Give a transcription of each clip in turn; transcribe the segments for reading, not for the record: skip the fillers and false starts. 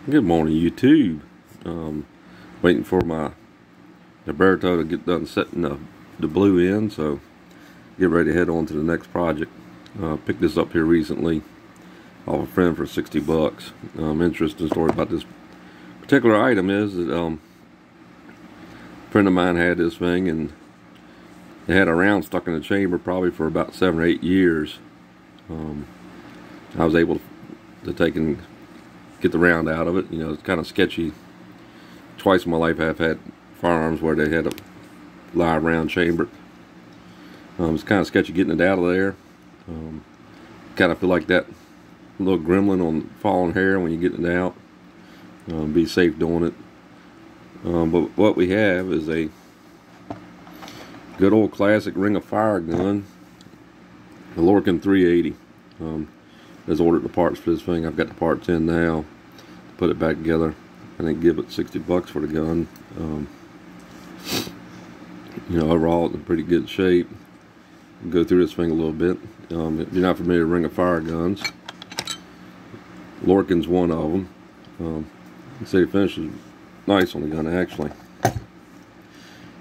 Good morning, YouTube. Waiting for my Alberto to get done setting the blue in, so get ready to head on to the next project. Picked this up here recently off a friend for 60 bucks. Interesting story about this particular item is that a friend of mine had this thing, and they had a round stuck in the chamber probably for about 7 or 8 years. I was able to take and get the round out of it. You know, it's kind of sketchy. Twice in my life I've had firearms where they had a live round chamber. It's kind of sketchy getting it out of there. Kind of feel like that little Gremlin on Falling Hare when you're getting it out. Be safe doing it. But what we have is a good old classic ring of fire gun, the Lorcin 380. Has ordered the parts for this thing. I've got the parts in now to put it back together. I think give it 60 bucks for the gun. You know, overall it's in pretty good shape. Go through this thing a little bit. If you're not familiar with ring of fire guns, Lorcin's one of them. You see the finish is nice on the gun actually.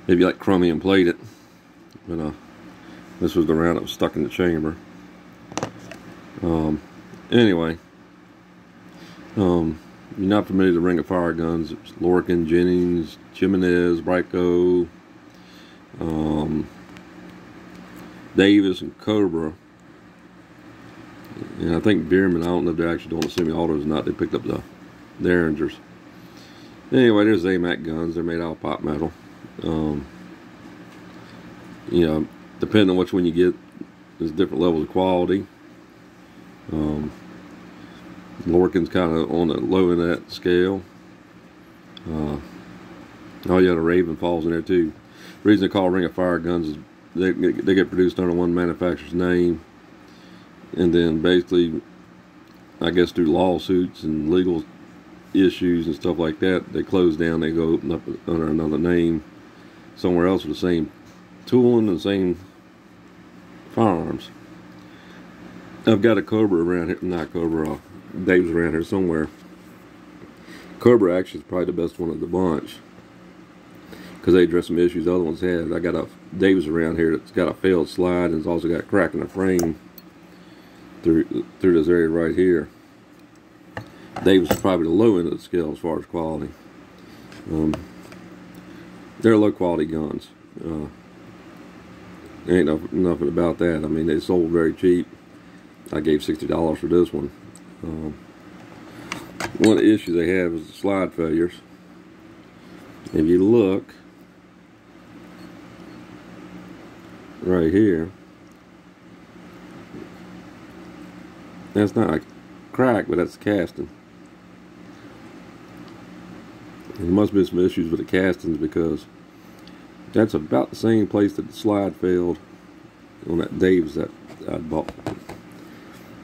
Maybe like chromium plated, but this was the round that was stuck in the chamber. Anyway, you're not familiar with the ring of fire guns. It's Lorcin, Jennings, Jimenez, Brico, Davis, and Cobra. And I think Bierman, I don't know if they're actually doing the semi-autos or not. They picked up the Derringers. Anyway, there's AMAC guns. They're made out of pot metal. You know, depending on which one you get, there's different levels of quality. Lorcin's kind of on the low end of that scale. Oh yeah, the Raven falls in there too. The reason they call ring of fire guns is they get produced under one manufacturer's name, and then basically, I guess through lawsuits and legal issues and stuff like that, they close down. They go open up under another name somewhere else with the same tooling and the same firearms. I've got a Cobra around here, not Cobra, Dave's around here somewhere. Cobra actually is probably the best one of the bunch because they address some issues the other ones had. I got a Dave's around here that's got a failed slide and it's also got a crack in the frame through this area right here. Dave's is probably the low end of the scale as far as quality. They're low quality guns. Ain't nothing about that. I mean, they sold very cheap. I gave $60 for this one. One of the issues they have is the slide failures. If you look right here, that's not a crack, but that's casting. And there must be some issues with the castings because that's about the same place that the slide failed on that Dave's that I bought.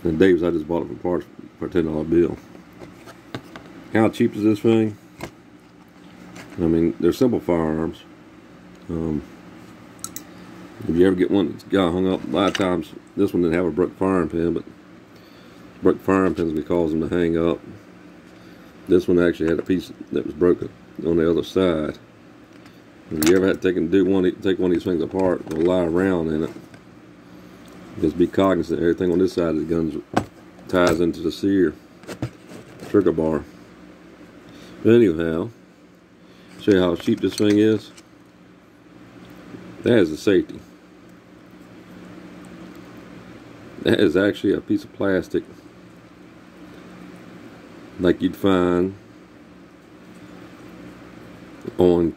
And Dave's, I just bought it for parts for a $10 bill. How cheap is this thing? I mean, they're simple firearms. If you ever get one that's got hung up, a lot of times this one didn't have a broke firing pin, but broke firing pins we cause them to hang up. This one actually had a piece that was broken on the other side. If you ever had to take one of these things apart with a live round in it, just be cognizant everything on this side of the gun ties into the sear trigger bar. But anyhow, show you how cheap this thing is. That is the safety. That is actually a piece of plastic like you'd find on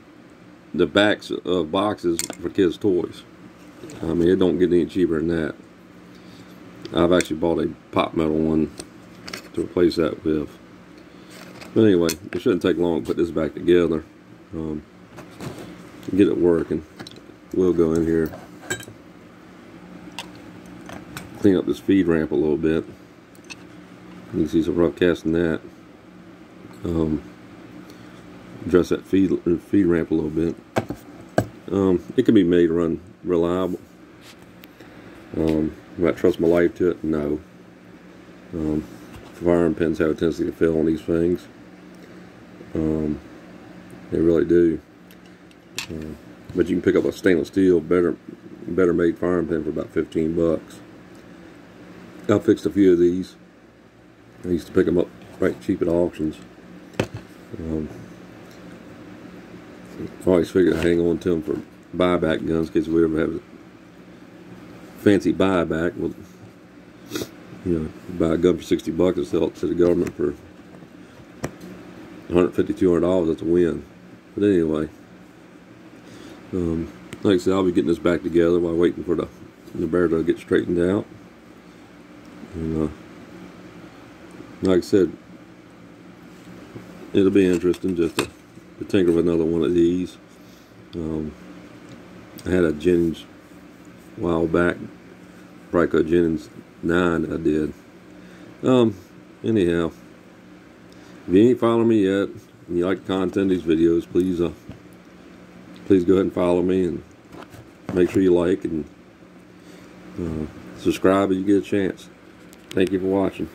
the backs of boxes for kids' toys. I mean, it don't get any cheaper than that. I've actually bought a pot metal one to replace that with. But anyway, it shouldn't take long to put this back together. Get it working. We'll go in here, clean up this feed ramp a little bit. You can see some rough casting that. Address that feed ramp a little bit. It can be made to run reliable. Do I trust my life to it? No. Firearm pins have a tendency to fail on these things. They really do. But you can pick up a stainless steel, better made firing pin for about 15 bucks. I fixed a few of these. I used to pick them up right cheap at auctions. I always figured I'd hang on to them for buyback guns in case we ever have a fancy buyback. Well, you know, buy a gun for 60 bucks and sell it to the government for $150, $200. That's a win. But anyway, like I said, I'll be getting this back together while waiting for the bear to get straightened out. And like I said, it'll be interesting just to tinker with another one of these. I had a Jennings a while back, probably a Jennings 9 I did. Anyhow, if you ain't following me yet and you like the content of these videos, please go ahead and follow me, and make sure you like and subscribe if you get a chance. Thank you for watching.